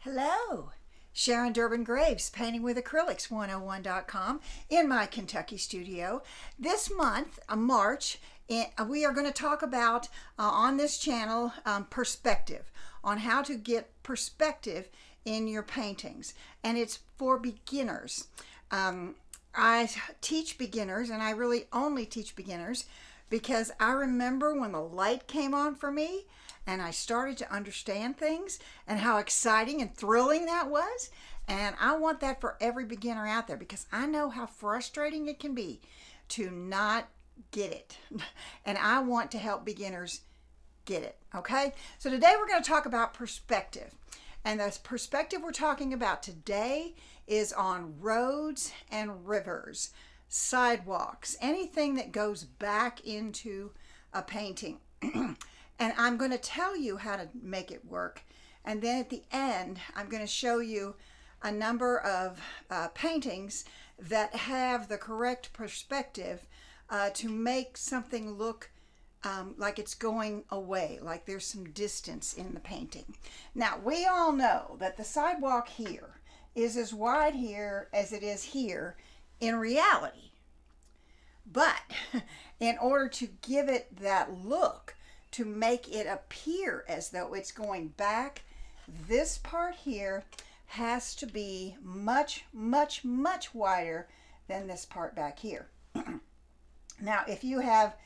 Hello, Sharon Durbin Graves, Painting with Acrylics 101.com in my Kentucky studio. This month, March, we are going to talk about on this channel perspective, on how to get perspective in your paintings, and it's for beginners. I teach beginners, and I really only teach beginners because I remember when the light came on for me and I started to understand things and how exciting and thrilling that was. And I want that for every beginner out there because I know how frustrating it can be to not get it. And I want to help beginners get it, okay? So today we're going to talk about perspective. And the perspective we're talking about today is on roads and rivers, sidewalks, anything that goes back into a painting. And I'm going to tell you how to make it work. And then at the end, I'm going to show you a number of paintings that have the correct perspective to make something look like it's going away, like there's some distance in the painting. Now, we all know that the sidewalk here is as wide here as it is here in reality. But in order to give it that look, to make it appear as though it's going back, this part here has to be much, much, much wider than this part back here. Now, if you have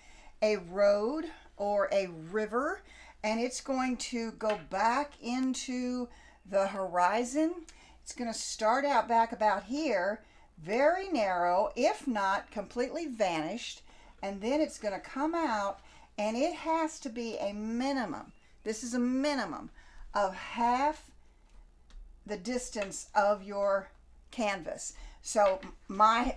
a road or a river and it's going to go back into the horizon, it's going to start out back about here, very narrow, if not completely vanished, and then it's going to come out, and it has to be a minimum, this is a minimum, of half the distance of your canvas. So my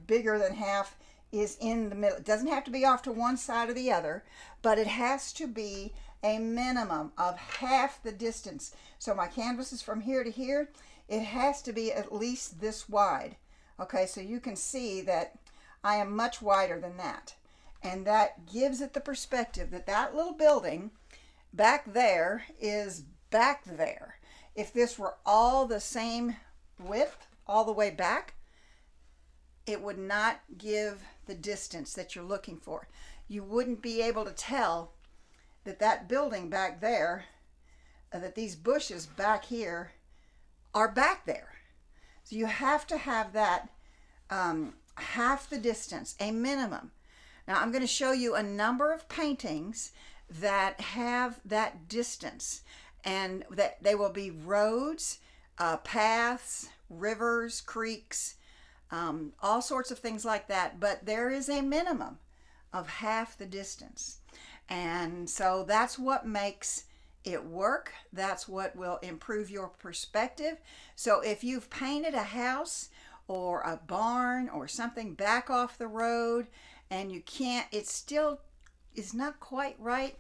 bigger than half is in the middle. It doesn't have to be off to one side or the other, but it has to be a minimum of half the distance. So my canvas is from here to here. It has to be at least this wide. Okay, so you can see that I am much wider than that. And that gives it the perspective that that little building back there is back there. If this were all the same width all the way back, it would not give the distance that you're looking for. You wouldn't be able to tell that that building back there, that these bushes back here are back there. So you have to have that half the distance, a minimum. Now I'm going to show you a number of paintings that have that distance, and that they will be roads, paths, rivers, creeks, all sorts of things like that, but there is a minimum of half the distance. And so that's what makes it work. That's what will improve your perspective. So if you've painted a house or a barn or something back off the road and you can't, it still is not quite right,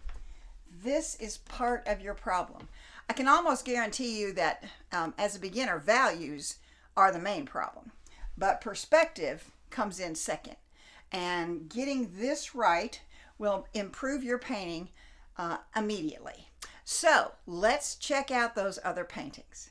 this is part of your problem. I can almost guarantee you that as a beginner, values are the main problem, but perspective comes in second. And getting this right will improve your painting immediately. So let's check out those other paintings.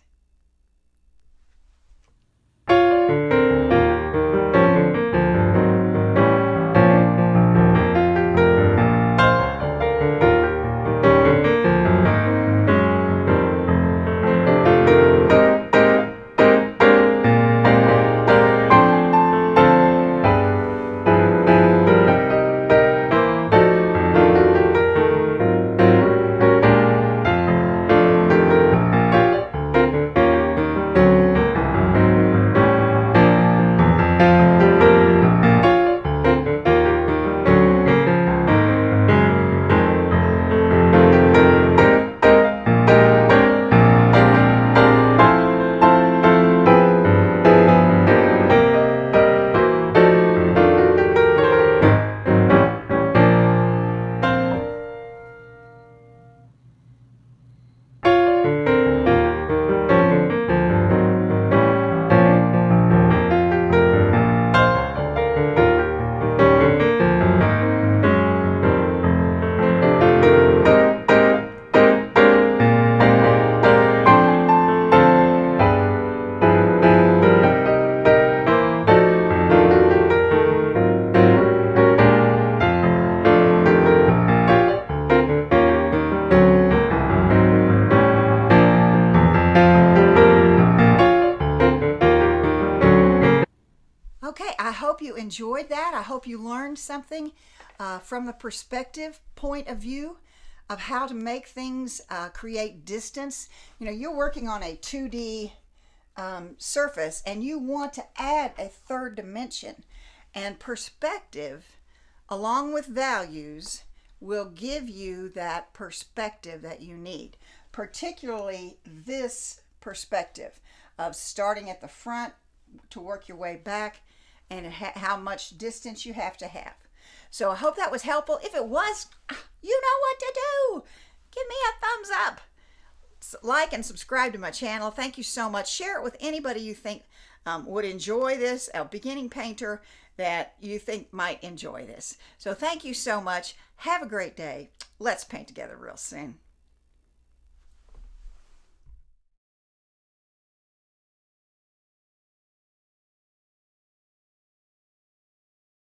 Okay, I hope you enjoyed that. I hope you learned something from the perspective point of view of how to make things create distance. You know, you're working on a 2D surface and you want to add a third dimension. And perspective, along with values, will give you that perspective that you need, particularly this perspective of starting at the front to work your way back and how much distance you have to have. So I hope that was helpful. If it was, you know what to do. Give me a thumbs up. Like and subscribe to my channel. Thank you so much. Share it with anybody you think would enjoy this, a beginning painter that you think might enjoy this. So thank you so much. Have a great day. Let's paint together real soon.